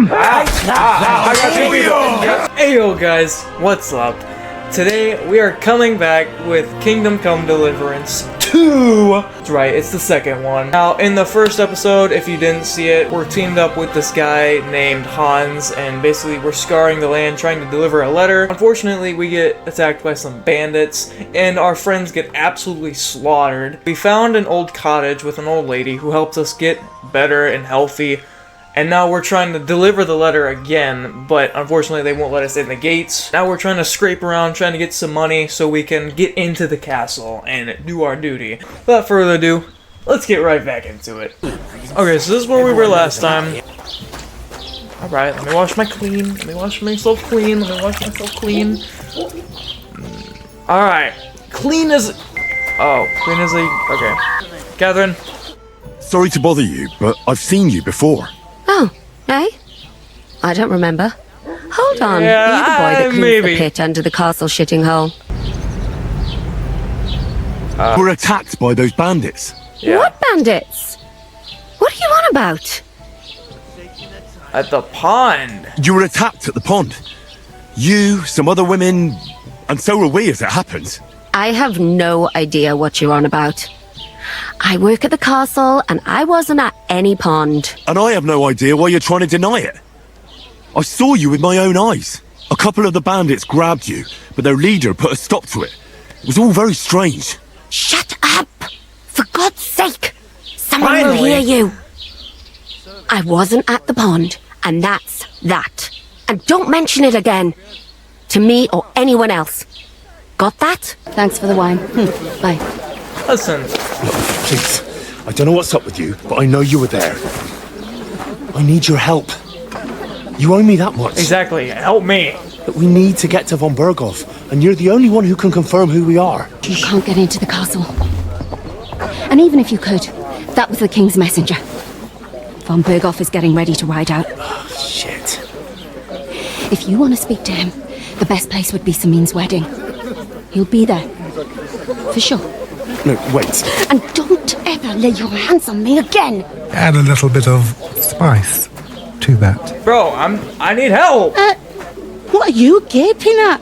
Hey yo guys, what's up? Today we are coming back with Kingdom Come Deliverance 2! That's right, it's the second one. Now, in the first episode, if you didn't see it, we're teamed up with this guy named Hans, and basically we're scouring the land trying to deliver a letter. Unfortunately, we get attacked by some bandits, and our friends get absolutely slaughtered. We found an old cottage with an old lady who helped us get better and healthy. And now we're trying to deliver the letter again, but unfortunately they won't let us in the gates. Now we're trying to scrape around, trying to get some money so we can get into the castle and do our duty. Without further ado, let's get right back into it. Okay, so this is where we were last time. Alright, let me wash myself clean. Let me wash myself clean. Alright, clean as... Oh, clean as a... Okay. Catherine? Sorry to bother you, but I've seen you before. Oh, eh? I don't remember. Hold on, Yeah, are you the boy that cleans maybe. the pit under the castle shitting hole? We're attacked by those bandits. Yeah. What bandits? What are you on about? At the pond. You were attacked at the pond. You, some other women, and so were we as it happens. I have no idea what you're on about. I work at the castle, and I wasn't at any pond. And I have no idea why you're trying to deny it. I saw you with my own eyes. A couple of the bandits grabbed you, but their leader put a stop to it. It was all very strange. Shut up! For God's sake! Someone will Finally. hear you! I wasn't at the pond, and that's that. And don't mention it again. To me or anyone else. Got that? Thanks for the wine. Bye. Listen. Please, I don't know what's up with you, but I know you were there. I need your help. You owe me that much. Exactly, help me. But we need to get to von Berghoff, and you're the only one who can confirm who we are. You can't get into the castle. And even if you could, that was the king's messenger. Von Berghoff is getting ready to ride out. Shit. If you want to speak to him, the best place would be Samin's wedding. He'll be there. For sure. No, wait. And don't ever lay your hands on me again! Add a little bit of spice to that. Bro, I need help. What are you gaping at?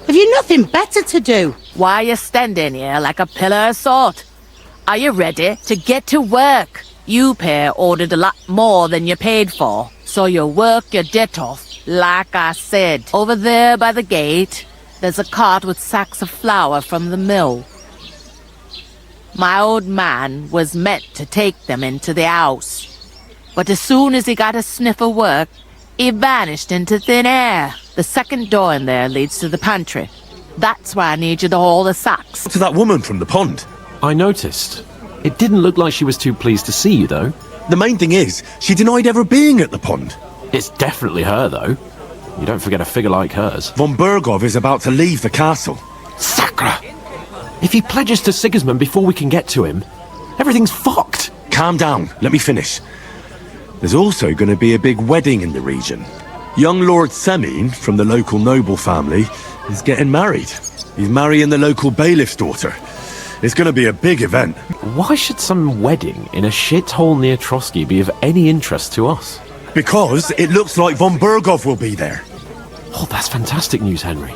Have you nothing better to do? Why are you standing here like a pillar of salt? Are you ready to get to work? You pair ordered a lot more than you paid for, so you work your debt off, like I said. Over there by the gate, there's a cart with sacks of flour from the mill. My old man was meant to take them into the house. But as soon as he got a sniff of work, he vanished into thin air. The second door in there leads to the pantry. That's where I need you to haul the sacks. To that woman from the pond. I noticed. It didn't look like she was too pleased to see you, though. The main thing is, she denied ever being at the pond. It's definitely her, though. You don't forget a figure like hers. Von Berghoff is about to leave the castle. Sacra! If he pledges to Sigismund before we can get to him, everything's fucked. Calm down, let me finish. There's also going to be a big wedding in the region. Young Lord Semin, from the local noble family, is getting married. He's marrying the local bailiff's daughter. It's going to be a big event. Why should some wedding in a shithole near Trotsky be of any interest to us? Because it looks like von Berghoff will be there. Oh, that's fantastic news, Henry.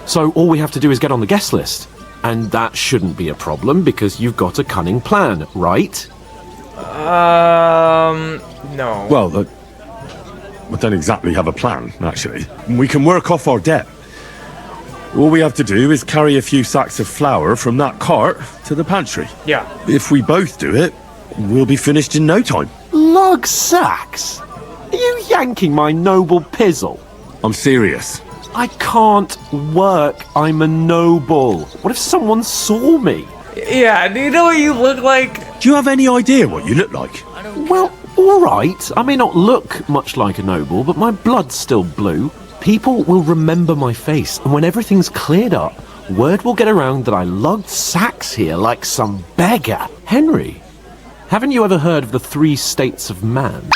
So all we have to do is get on the guest list. And that shouldn't be a problem because you've got a cunning plan, right? No. Well, we don't exactly have a plan, actually. We can work off our debt. All we have to do is carry a few sacks of flour from that cart to the pantry. Yeah. If we both do it, we'll be finished in no time. Lug sacks? Are you yanking my noble pizzle? I'm serious. I can't work. I'm a noble. What if someone saw me? Yeah, do you know what you look like? Do you have any idea what you look like? Well, all right. I may not look much like a noble, but my blood's still blue. People will remember my face, and when everything's cleared up, word will get around that I lugged sacks here like some beggar. Henry, haven't you ever heard of the 3 states of man?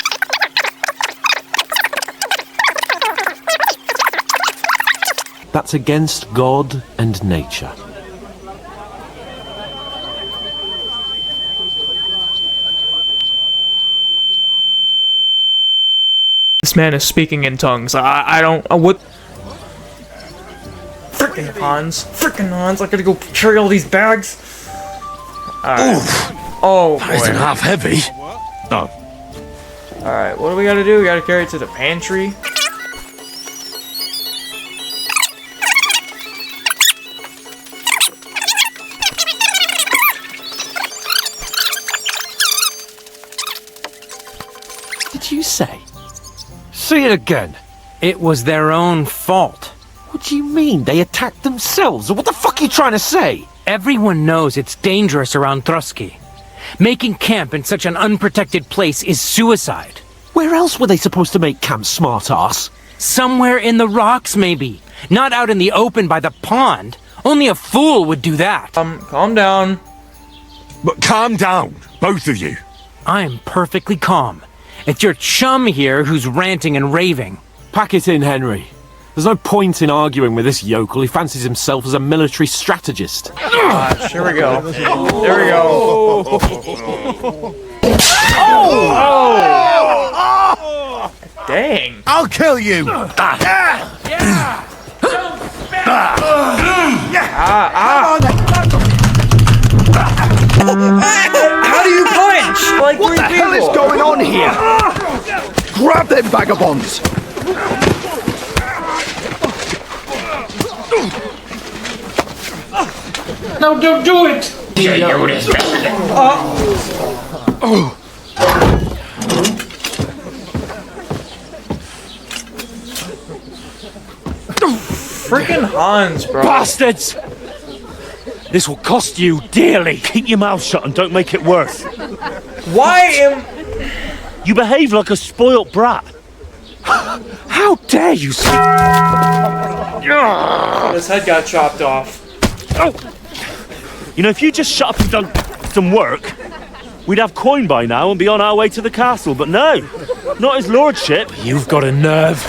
That's against God and nature. This man is speaking in tongues. I don't... what... Frickin' Hans. Frickin' Hans. I gotta go carry all these bags. Alright. Oh, boy. That isn't half heavy. Oh. Alright, what do we gotta do? We gotta carry it to the pantry. Did you say? Say it again. It was their own fault. What do you mean? They attacked themselves? What the fuck are you trying to say? Everyone knows it's dangerous around Trusky. Making camp in such an unprotected place is suicide. Where else were they supposed to make camp, smart-ass? Somewhere in the rocks, maybe. Not out in the open by the pond. Only a fool would do that. Calm down. But calm down, both of you. I'm perfectly calm. It's your chum here who's ranting and raving. Pack it in, Henry. There's no point in arguing with this yokel. He fancies himself as a military strategist. Gosh, here we go. There we go. Oh! Dang. I'll kill you. How do you punch? Like What the hell is going on here? Grab them vagabonds! No, don't do it! Freaking Hans, bro. Bastards! This will cost you dearly. Keep your mouth shut and don't make it worse. Why am... You behave like a spoilt brat. How dare you speak? His head got chopped off. Oh. You know, if you just shut up and done some work, we'd have coin by now and be on our way to the castle, but no. Not his lordship. You've got a nerve.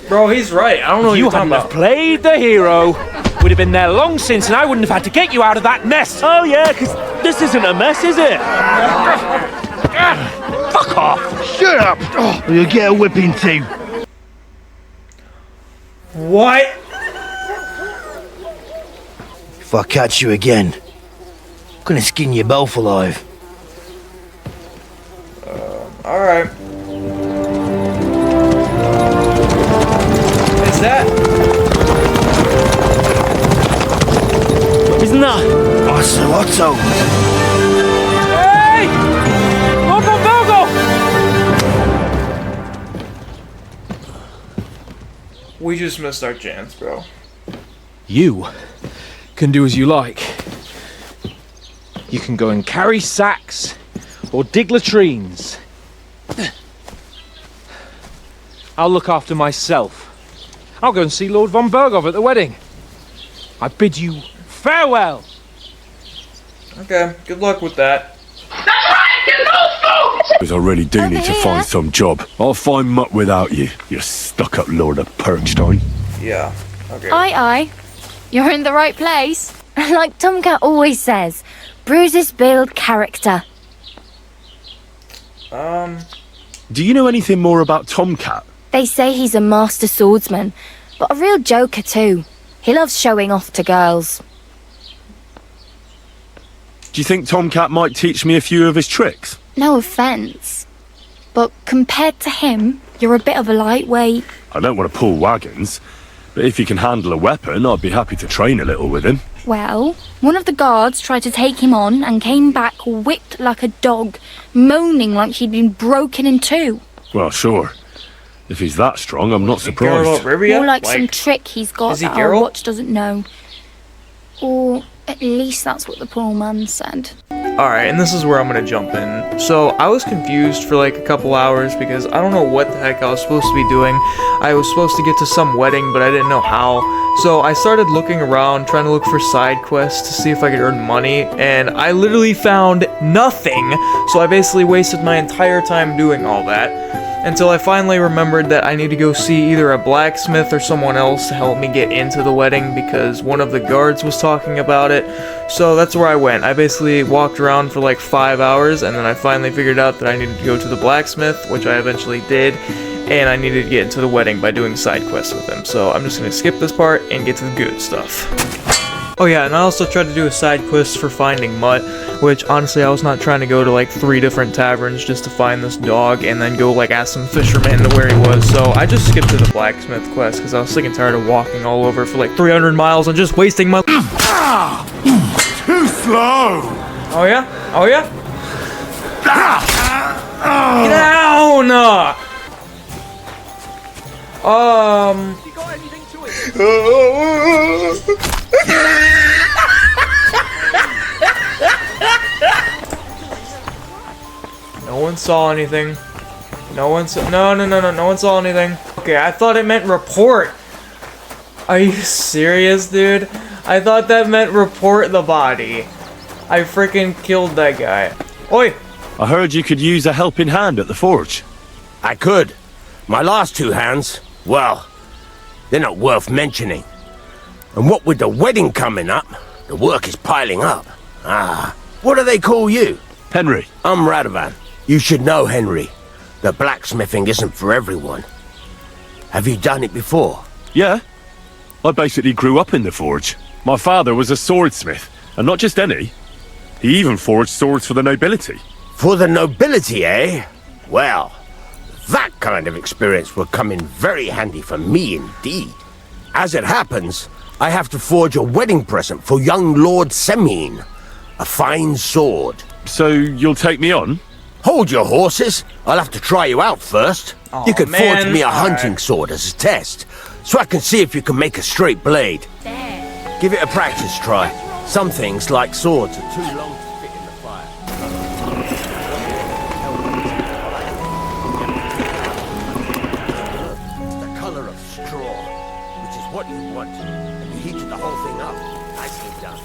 Bro, he's right. I don't know what You you're talking hadn't have about. played the hero. We'd have been there long since and I wouldn't have had to get you out of that mess. Oh yeah, because this isn't a mess, is it? Fuck off. Shut up! Oh, you'll get a whipping too. What? If I catch you again, I'm gonna skin you both alive. Alright. Is that... Isn't that? Otto! Hey! Local Bogle! We just missed our chance, bro. You can do as you like. You can go and carry sacks or dig latrines. I'll look after myself. I'll go and see Lord von Bergov at the wedding. I bid you farewell. Okay, good luck with that. Because I really do need to find some job. I'll find mutt without you, you stuck-up Lord of Perkstein. Yeah, okay. Aye. You're in the right place. Like Tomcat always says, bruises build character. Do you know anything more about Tomcat? They say he's a master swordsman, but a real joker too. He loves showing off to girls. Do you think Tomcat might teach me a few of his tricks? No offence, but compared to him, you're a bit of a lightweight. I don't want to pull wagons, but if he can handle a weapon, I'd be happy to train a little with him. Well, one of the guards tried to take him on and came back whipped like a dog, moaning like she'd been broken in two. Well, sure. If he's that strong, I'm not surprised. More like some trick he's got that our watch doesn't know. Or at least that's what the poor man said. Alright, and this is where I'm gonna jump in. So, I was confused for like a couple hours because I don't know what the heck I was supposed to be doing. I was supposed to get to some wedding, but I didn't know how. So, I started looking around, trying to look for side quests to see if I could earn money, and I literally found nothing. So, I basically wasted my entire time doing all that. Until I finally remembered that I need to go see either a blacksmith or someone else to help me get into the wedding because one of the guards was talking about it. So that's where I went. I basically walked around for like 5 hours and then I finally figured out that I needed to go to the blacksmith, which I eventually did. and I needed to get into the wedding by doing side quests with him. So I'm just gonna skip this part and get to the good stuff. Oh yeah, and I also tried to do a side quest for finding Mutt, which honestly I was not trying to go to like 3 different taverns just to find this dog and then go like ask some fisherman to where he was. So I just skipped to the blacksmith quest because I was sick and tired of walking all over for like 300 miles and just wasting my. Too slow. Oh yeah? Oh yeah? Get down! You got anything to it? No one saw anything. No one saw. No one saw anything. Okay, I thought it meant report. Are you serious, dude? I thought that meant report the body. I freaking killed that guy. Oi! I heard you could use a helping hand at the forge. I could. My last 2 hands, well, they're not worth mentioning. And what with the wedding coming up, the work is piling up. What do they call you? Henry. I'm Radovan. You should know, Henry. The blacksmithing isn't for everyone. Have you done it before? Yeah. I basically grew up in the forge. My father was a swordsmith, and not just any. He even forged swords for the nobility. For the nobility, eh? Well, that kind of experience will come in very handy for me indeed. As it happens, I have to forge a wedding present for young Lord Semine. A fine sword. So you'll take me on? Hold your horses. I'll have to try you out first. Oh, you could man. forge me a hunting sword as a test, so I can see if you can make a straight blade. Give it a practice try. Some things, like swords, are too long to fit in the fire. The color of straw, which is what you want, and you heated the whole thing up. Nicely done.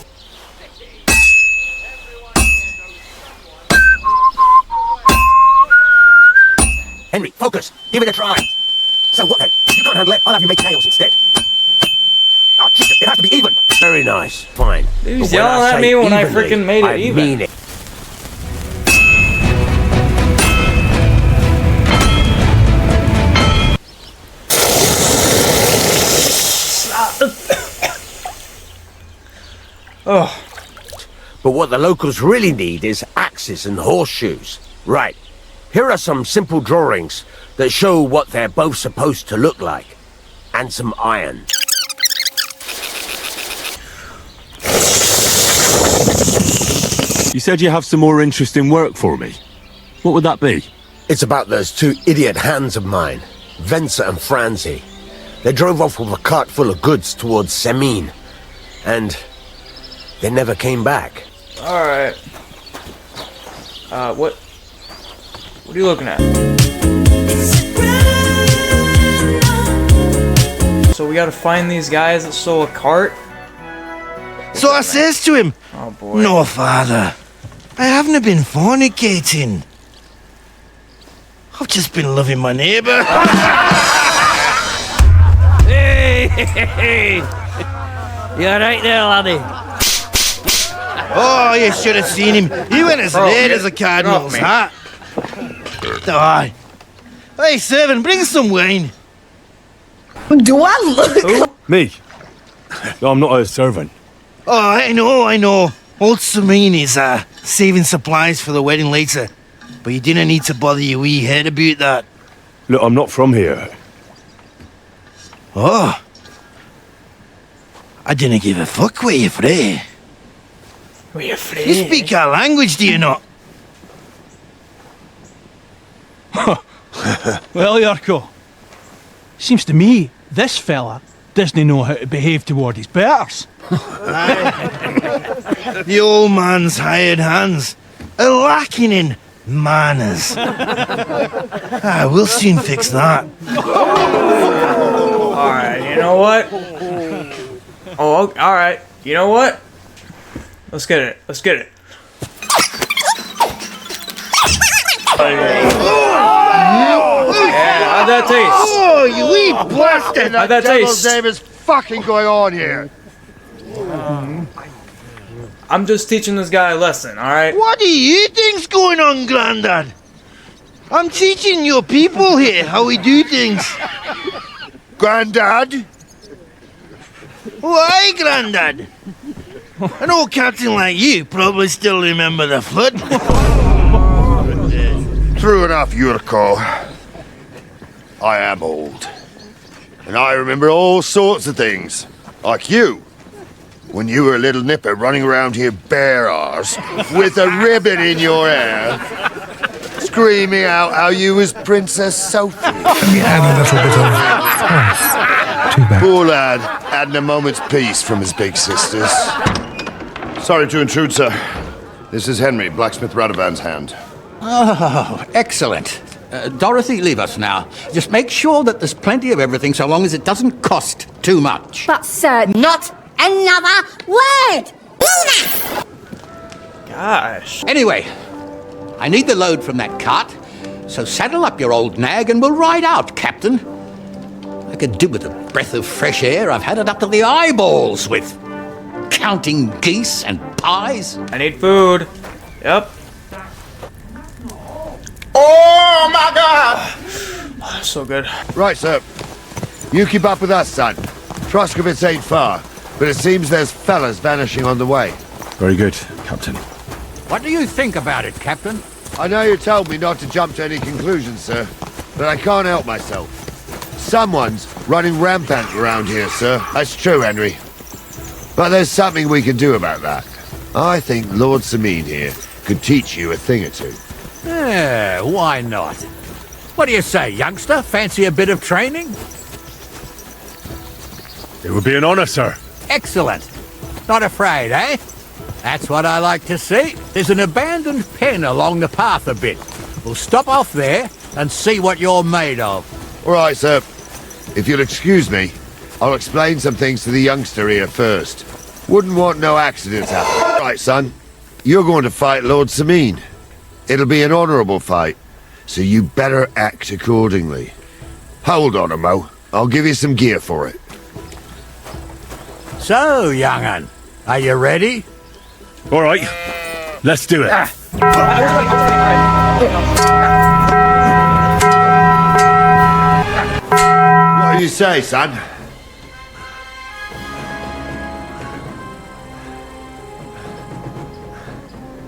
Henry, focus! Give it a try! So what then? If you can't handle it, I'll have you make nails instead. Oh, Jesus, it has to be even! Very nice, fine. He's yelling at me when I freaking made it even. I mean it. Oh. But what the locals really need is axes and horseshoes. Right. Here are some simple drawings that show what they're both supposed to look like. And some iron. You said you have some more interesting work for me. What would that be? It's about those 2 idiot hands of mine, Venser and Franzi. They drove off with a cart full of goods towards Semine. And they never came back. Alright. What are you looking at? So we gotta find these guys that stole a cart? So I says to him, oh boy. No, father. I haven't been fornicating. I've just been loving my neighbour. Hey! You alright there, laddie? Oh, you should have seen him. He went as red as a cardinal's hat. Aye. Hey, servant, bring some wine. Do I look? Me? No, I'm not a servant. Oh, I know. Old Semine is saving supplies for the wedding later. But you didn't need to bother your wee head about that. Look, I'm not from here. Oh. I didn't give a fuck where you're from. Where you from? You speak our language, do you not? Well, Yarko, seems to me this fella doesn't know how to behave toward his betters. The old man's hired hands are lacking in manners. We'll soon fix that. Alright, you know what? Oh, alright. You know what? Let's get it. Let's get it. Yeah, how'd that taste? Oh, you wee blasted! How'd that devil's taste? name is fucking going on here. I'm just teaching this guy a lesson, alright? What do you think's going on, Grandad? I'm teaching your people here how we do things. Grandad? Why, Grandad? An old captain like you probably still remember the flood. True enough, Yurko. I am old. And I remember all sorts of things. Like you. When you were a little nipper running around here bare arse, with a ribbon in your hair, screaming out how you was Princess Sophie. He had a little bit of spice. Too bad. Poor lad, hadn't a moment's peace from his big sisters. Sorry to intrude, sir. This is Henry, blacksmith Radovan's hand. Oh, excellent. Dorothy, leave us now. Just make sure that there's plenty of everything so long as it doesn't cost too much. But, sir, not another word! Gosh. Anyway, I need the load from that cart, so saddle up your old nag and we'll ride out, Captain. I could do with a breath of fresh air. I've had it up to the eyeballs with counting geese and pies. I need food. Yep. Oh my God! So good. Right, sir. You keep up with us, son. Troskovitz ain't far, but it seems there's fellas vanishing on the way. Very good, Captain. What do you think about it, Captain? I know you told me not to jump to any conclusions, sir, but I can't help myself. Someone's running rampant around here, sir. That's true, Henry. But there's something we can do about that. I think Lord Sameen here could teach you a thing or two. Yeah, why not? What do you say, youngster? Fancy a bit of training? It would be an honor, sir. Excellent. Not afraid, eh? That's what I like to see. There's an abandoned pen along the path a bit. We'll stop off there and see what you're made of. All right, sir. If you'll excuse me, I'll explain some things to the youngster here first. Wouldn't want no accidents happen. Right, son. You're going to fight Lord Sameen. It'll be an honourable fight, so you better act accordingly. Hold on a mo. I'll give you some gear for it. So, young'un, are you ready? All right, let's do it. What do you say, son?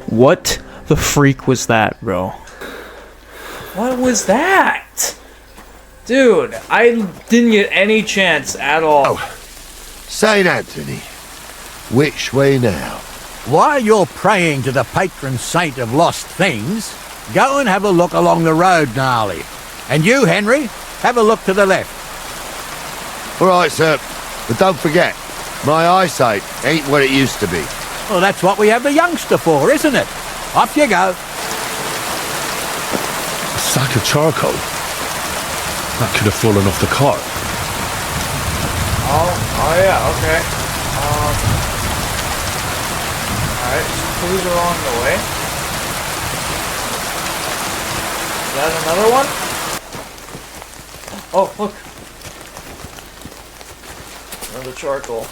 What the freak was that, bro? What was that? Dude, I didn't get any chance at all. Oh, St. Anthony. Which way now? While you're praying to the patron saint of lost things, go and have a look along the road, Gnarly. And you, Henry, have a look to the left. All right, sir. But don't forget, my eyesight ain't what it used to be. Well, that's what we have the youngster for, isn't it? Off you go. A sack of charcoal? That could have fallen off the cart. Oh yeah, okay. Alright, clues are on the way. Is that another one? Oh, look. Another charcoal.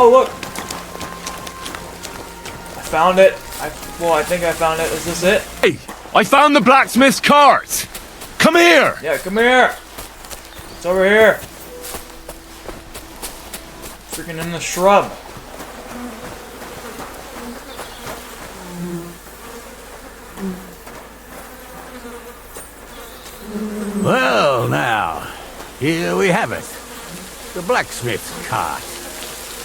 Oh, look! I found it. I think I found it. Is this it? Hey, I found the blacksmith's cart! Come here! Yeah, come here! It's over here. Freaking in the shrub. Well, now, here we have it. The blacksmith's cart.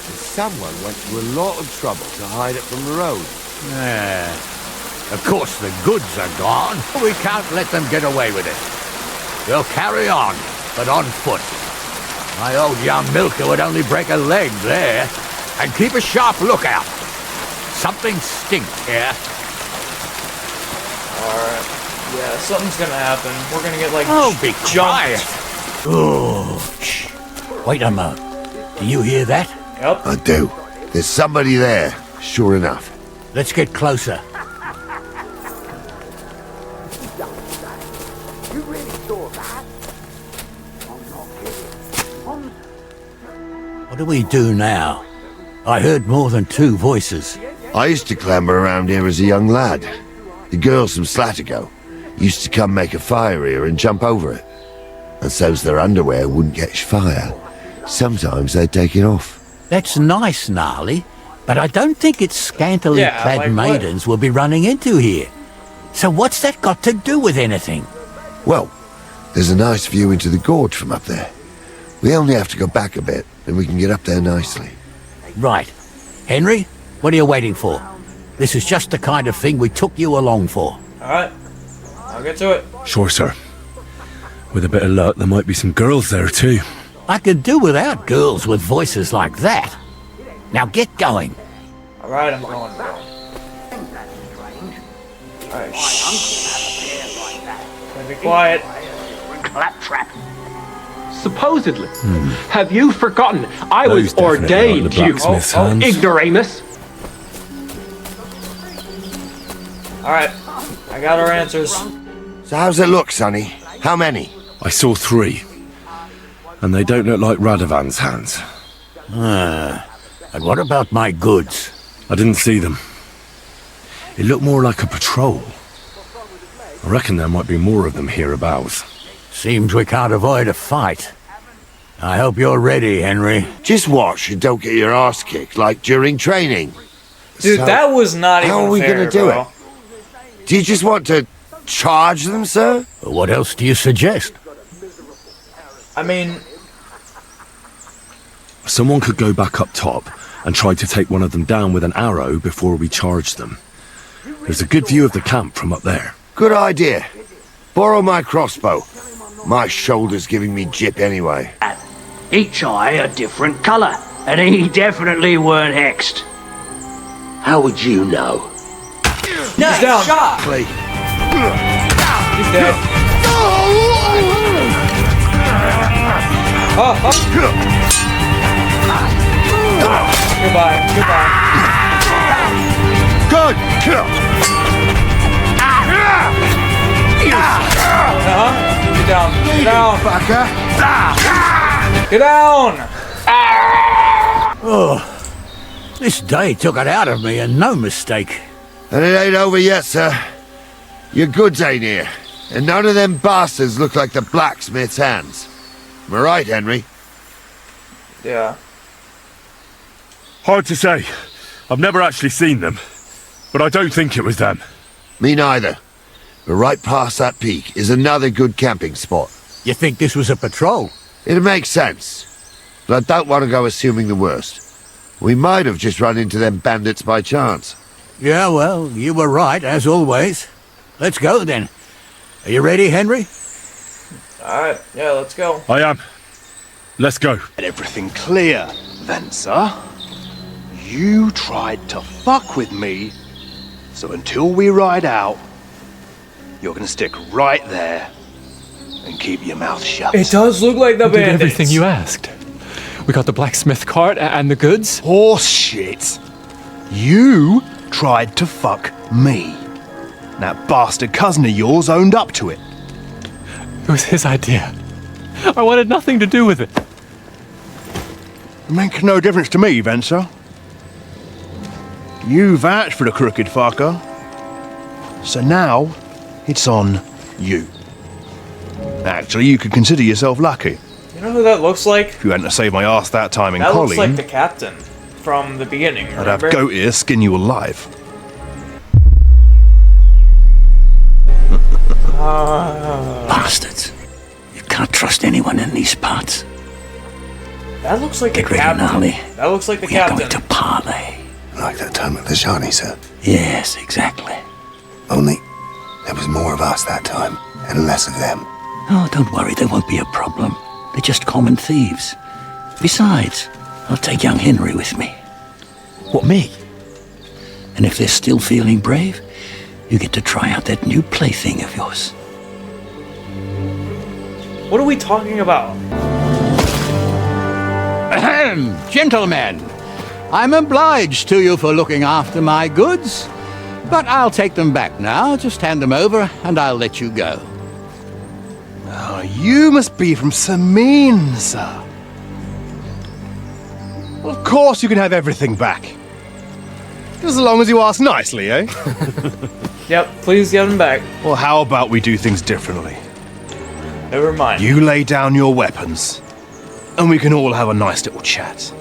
Someone went to a lot of trouble to hide it from the road. Yeah. Of course, the goods are gone. We can't let them get away with it. We'll carry on, but on foot. My old young milker would only break a leg there. And keep a sharp lookout. Something stinks here. Alright. Yeah, something's gonna happen. We're gonna get, like, be quiet. Oh, shh. Wait a moment. Do you hear that? Yep. I do. There's somebody there, sure enough. Let's get closer. You really saw that? What do we do now? I heard more than 2 voices. I used to clamber around here as a young lad. The girls from Slatigo used to come make a fire here and jump over it. And so's their underwear wouldn't catch fire, sometimes they'd take it off. That's nice, Gnarly, but I don't think it's scantily clad like maidens we'll be running into here. So what's that got to do with anything? Well, there's a nice view into the gorge from up there. We only have to go back a bit, and we can get up there nicely. Right. Henry, what are you waiting for? This is just the kind of thing we took you along for. Alright, I'll get to it. Sure, sir. With a bit of luck, there might be some girls there too. I could do without girls with voices like that. Now get going. Alright, I'm going, bro. Alright, shh. Be quiet. Claptrap. Supposedly. Have you forgotten? I was ordained, you ignoramus. Alright, I got our answers. So how's it look, Sonny? How many? I saw 3. And they don't look like Radovan's hands. And what about my goods? I didn't see them. It looked more like a patrol. I reckon there might be more of them hereabouts. Seems we can't avoid a fight. I hope you're ready, Henry. Just watch and don't get your arse kicked like during training. Dude, So, that was not even how are we fair, gonna do bro. it? Do you just want to charge them, sir? What else do you suggest? I mean, Someone could go back up top and try to take one of them down with an arrow before we charge them. There's a good view of the camp from up there. Good idea. Borrow my crossbow. My shoulder's giving me jip anyway. Each eye a different colour, and he definitely weren't hexed. How would you know? He's down. Clay. He's dead. Goodbye. Good. Get down. Fucker. Get down. Oh, this day took it out of me, and no mistake. And it ain't over yet, sir. Your goods ain't here. And none of them bastards look like the blacksmith's hands. Am I right, Henry? Yeah. Hard to say. I've never actually seen them. But I don't think it was them. Me neither. But right past that peak is another good camping spot. You think this was a patrol? It makes sense. But I don't want to go assuming the worst. We might have just run into them bandits by chance. Yeah, well, you were right, as always. Let's go, then. Are you ready, Henry? Alright, yeah, let's go. I am. Let's go. Everything clear, then, sir. You tried to fuck with me, so until we ride out, you're gonna stick right there and keep your mouth shut. It does look like the We did bandits. everything you asked. We got the blacksmith cart and the goods. Horse shit. You tried to fuck me. That bastard cousin of yours owned up to it. It was his idea. I wanted nothing to do with it. It makes no difference to me, Venser. You vouched for the crooked fucker. So now, it's on you. Actually, you could consider yourself lucky. You know who that looks like? If you hadn't saved my ass that time in That looks Colleen, like the captain from the beginning, I'd have remember? goat ear skin you alive. Bastards. You can't trust anyone in these parts. That looks like Get the ready, captain. Gnarly. That looks like the We are captain. going to parley. Like that time at the Shani, sir. Yes, exactly. Only there was more of us that time, and less of them. Oh, don't worry, there won't be a problem. They're just common thieves. Besides, I'll take young Henry with me. What, me? And if they're still feeling brave, you get to try out that new plaything of yours. What are we talking about? Ahem, gentlemen, I'm obliged to you for looking after my goods, but I'll take them back now. Just hand them over, and I'll let you go. Oh, you must be from Samin, sir. Well, of course you can have everything back. As long as you ask nicely, eh? Yep, please give them back. Well, how about we do things differently? Never mind. You lay down your weapons, and we can all have a nice little chat.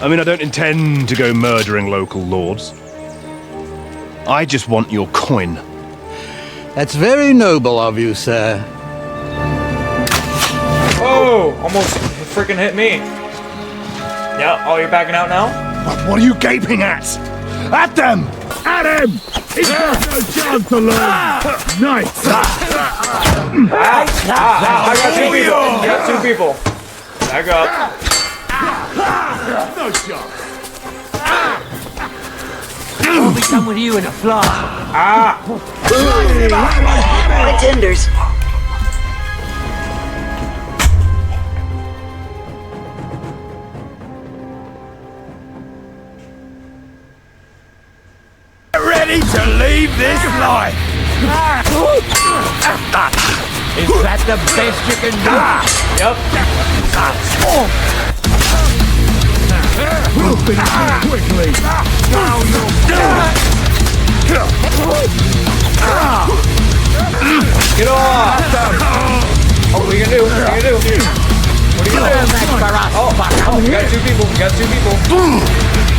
I mean, I don't intend to go murdering local lords. I just want your coin. That's very noble of you, sir. Oh, almost freaking hit me. Yeah, oh, you're backing out now? What are you gaping at? At them! At him! He's got no chance to learn! Nice! I got two people. I got two people. Back up. No shot! I'll be done with you in a flash. Pretenders. Ready to leave this life! Is that the best you can do? Yep. Move it quickly! Now you're dead! Get off! Oh, what are you gonna do? What are you gonna do? What are you gonna do? Oh, we got two people. We got two people.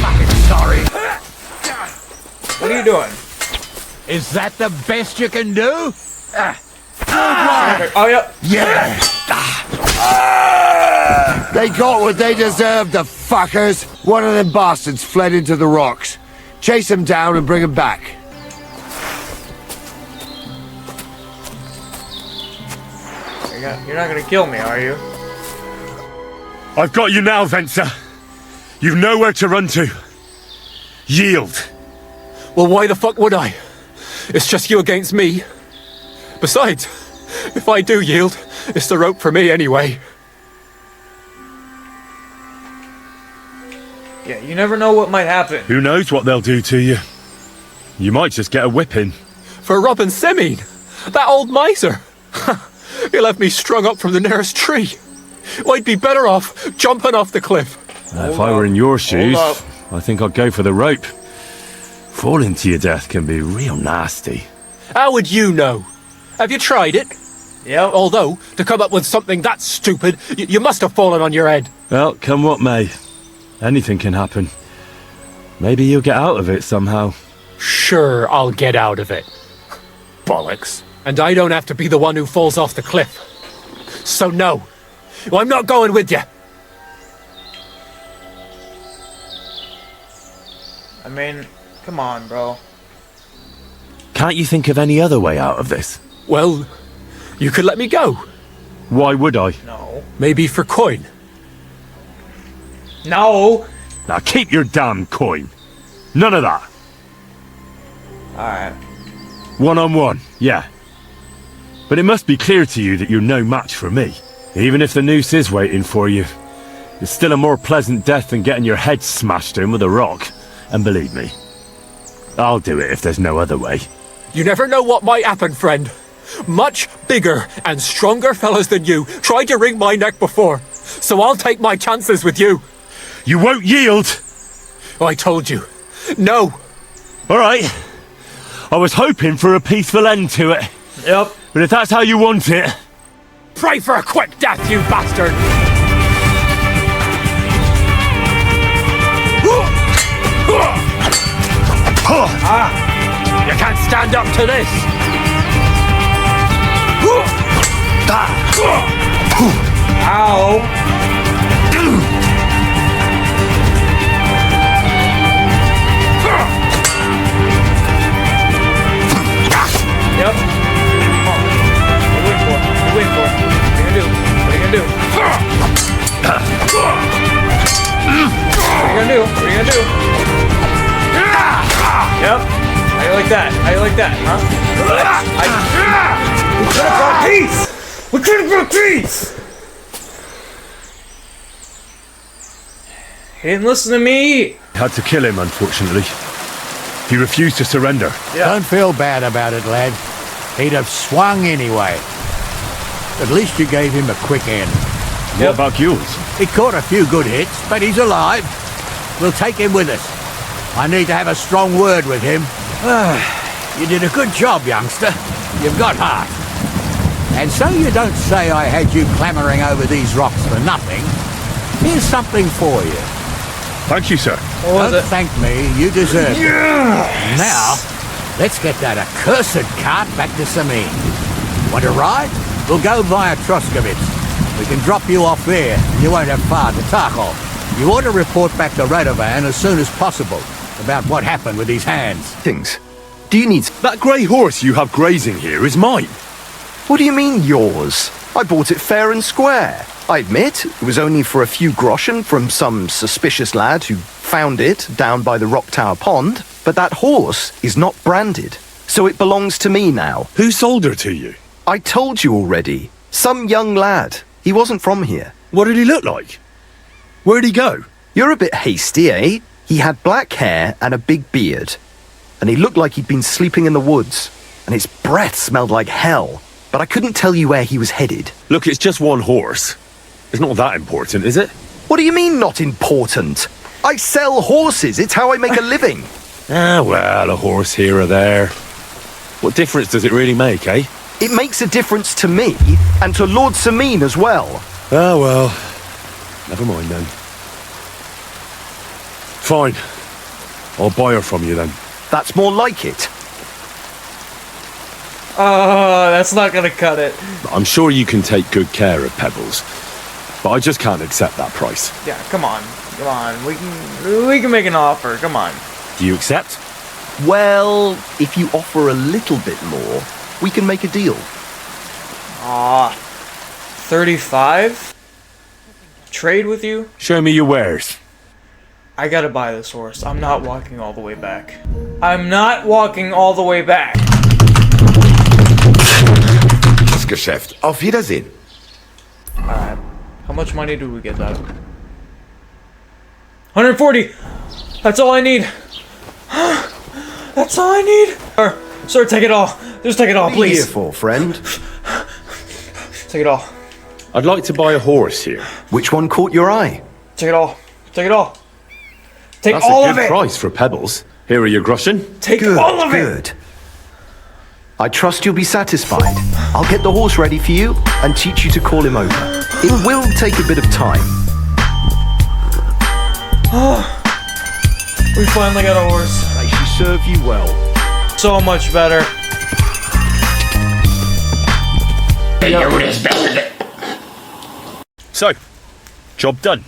Fucking sorry. What are you doing? Is that the best you can do? Oh, yep. Yeah! They got what they deserved, the fuckers! One of them bastards fled into the rocks. Chase him down and bring him back. You're not gonna kill me, are you? I've got you now, Venser. You've nowhere to run to. Yield. Well, why the fuck would I? It's just you against me. Besides, if I do yield, it's the rope for me anyway. Yeah, you never know what might happen. Who knows what they'll do to you? You might just get a whipping. For robbing Semine, that old miser. He left me strung up from the nearest tree. I'd be better off jumping off the cliff. If I were in your shoes, I think I'd go for the rope. Falling to your death can be real nasty. How would you know? Have you tried it? Yeah. Although, to come up with something that stupid, you must have fallen on your head. Well, come what may. Anything can happen. Maybe you'll get out of it somehow. Sure, I'll get out of it. Bollocks. And I don't have to be the one who falls off the cliff. So no, I'm not going with you. I mean, come on, bro. Can't you think of any other way out of this? Well, you could let me go. Why would I? No. Maybe for coin. No! Now keep your damn coin. None of that. Alright. One-on-one, yeah. But it must be clear to you that you're no match for me. Even if the noose is waiting for you, it's still a more pleasant death than getting your head smashed in with a rock. And believe me, I'll do it if there's no other way. You never know what might happen, friend. Much bigger and stronger fellas than you tried to wring my neck before, so I'll take my chances with you. You won't yield! I told you. No! Alright. I was hoping for a peaceful end to it. Yep. But if that's how you want it... Pray for a quick death, you bastard! You can't stand up to this! Ow! Yep. Wait for it. Wait for it. What are you gonna do? What are you gonna do? What are you gonna do? What are you gonna do? Yep. How you like that? How you like that, huh? We could have brought peace! We could have brought peace! He didn't listen to me! Had to kill him, unfortunately. He refused to surrender. Yeah. Don't feel bad about it, lad. He'd have swung anyway. At least you gave him a quick end. What about Gules? He caught a few good hits, but he's alive. We'll take him with us. I need to have a strong word with him. You did a good job, youngster. You've got heart. And so you don't say I had you clambering over these rocks for nothing. Here's something for you. Thank you, sir. Don't thank me, you deserve it. Yes! Now, let's get that accursed cart back to Samin. Want to ride? We'll go via Troskovitz. We can drop you off there, and you won't have far to Tarkov. You ought to report back to Radovan as soon as possible about what happened with these hands. Things. Do you need... That grey horse you have grazing here is mine. What do you mean, yours? I bought it fair and square. I admit, it was only for a few groschen from some suspicious lad who found it down by the Rock Tower Pond, but that horse is not branded, so it belongs to me now. Who sold her to you? I told you already. Some young lad. He wasn't from here. What did he look like? Where'd he go? You're a bit hasty, eh? He had black hair and a big beard. And he looked like he'd been sleeping in the woods. And his breath smelled like hell. But I couldn't tell you where he was headed. Look, it's just one horse. It's not that important, is it? What do you mean, not important? I sell horses. It's how I make a living. Well, a horse here or there. What difference does it really make, eh? It makes a difference to me, and to Lord Samin as well. Ah, well. Never mind then. Fine. I'll buy her from you then. That's more like it. Oh, that's not gonna cut it. I'm sure you can take good care of Pebbles, but I just can't accept that price. Yeah, come on. Come on. We can make an offer. Come on. Do you accept? Well, if you offer a little bit more, we can make a deal. 35? Trade with you? Show me your wares. I gotta buy this horse. I'm not walking all the way back. I'm not walking all the way back. Das Geschäft. Auf Wiedersehen. Alright. How much money do we get out of it? 140! That's all I need! That's all I need! Sir, take it all. Just take it all, please. Here for, friend? Take it all. I'd like to buy a horse here. Which one caught your eye? Take it all. Take it all. Take That's all a of good it! price for Pebbles. Here are your groschen. Take Good, all of it! good. I trust you'll be satisfied. I'll get the horse ready for you and teach you to call him over. It will take a bit of time. We finally got a horse. May she serve you well. So much better. So, job done.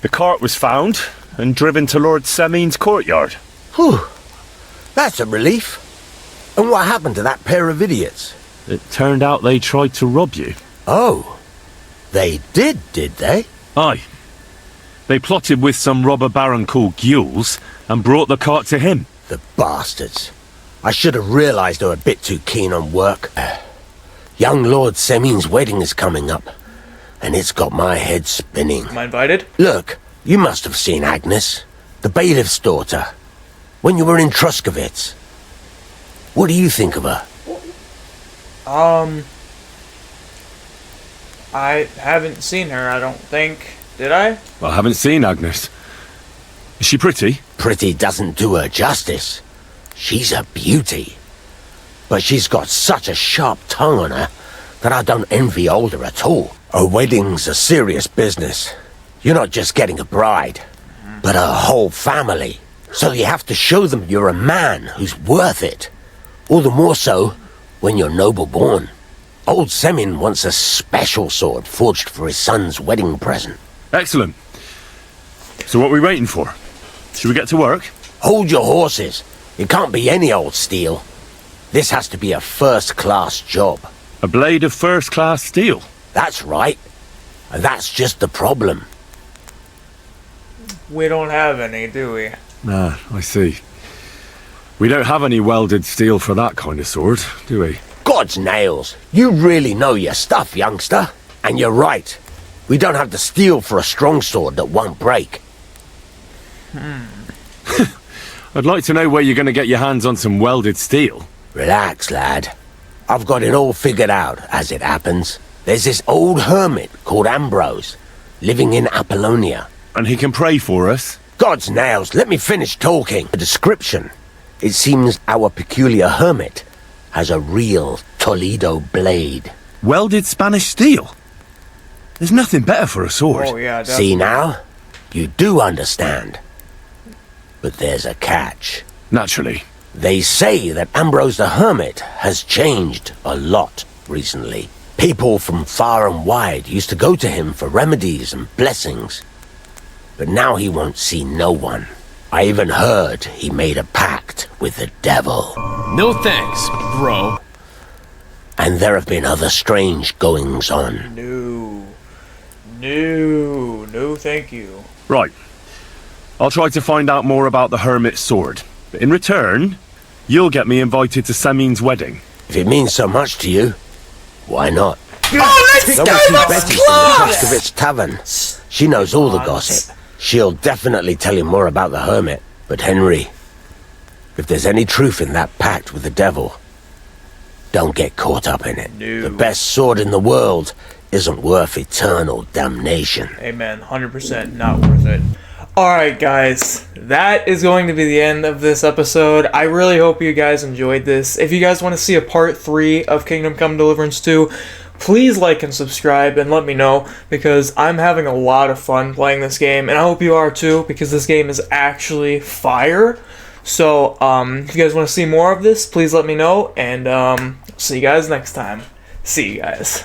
The cart was found and driven to Lord Samin's courtyard. Whew. That's a relief. And what happened to that pair of idiots? It turned out they tried to rob you. Oh. They did they? Aye. They plotted with some robber baron called Gules and brought the cart to him. The bastards. I should have realised they were a bit too keen on work. Young Lord Samin's wedding is coming up, and it's got my head spinning. Am I invited? Look, you must have seen Agnes, the bailiff's daughter, when you were in Troskovitz. What do you think of her? I haven't seen her, I don't think. Did I? Well, I haven't seen Agnes. Is she pretty? Pretty doesn't do her justice. She's a beauty. But she's got such a sharp tongue on her that I don't envy older at all. A wedding's a serious business. You're not just getting a bride, but a whole family. So you have to show them you're a man who's worth it. All the more so when you're noble born. Old Semin wants a special sword forged for his son's wedding present. Excellent. So what are we waiting for? Should we get to work? Hold your horses. It can't be any old steel. This has to be a first-class job. A blade of first-class steel? That's right. And that's just the problem. We don't have any, do we? Ah, I see. We don't have any welded steel for that kind of sword, do we? God's nails. You really know your stuff, youngster. And you're right. We don't have the steel for a strong sword that won't break. I'd like to know where you're going to get your hands on some welded steel. Relax, lad. I've got it all figured out, as it happens. There's this old hermit called Ambrose, living in Apollonia. And he can pray for us? God's nails, let me finish talking. The description. It seems our peculiar hermit has a real Toledo blade. Welded Spanish steel? There's nothing better for a sword. Oh, yeah, definitely. See now? You do understand. But there's a catch. Naturally. They say that Ambrose the Hermit has changed a lot recently. People from far and wide used to go to him for remedies and blessings. But now he won't see no one. I even heard he made a pact with the devil. No thanks, bro. And there have been other strange goings-on. No, thank you. Right. I'll try to find out more about the Hermit's sword. But in return, you'll get me invited to Samin's wedding. If it means so much to you, why not? Oh, let's Go go! and see That's Betty from the Truskovitz Tavern. She knows all the gossip. She'll definitely tell you more about the Hermit. But Henry, if there's any truth in that pact with the devil, don't get caught up in it. No. The best sword in the world isn't worth eternal damnation. Amen. 100% not worth it. Alright guys, that is going to be the end of this episode. I really hope you guys enjoyed this. If you guys want to see a part 3 of Kingdom Come Deliverance 2, please like and subscribe and let me know, because I'm having a lot of fun playing this game, and I hope you are too, because this game is actually fire. So, if you guys want to see more of this, please let me know, and see you guys next time. See you guys.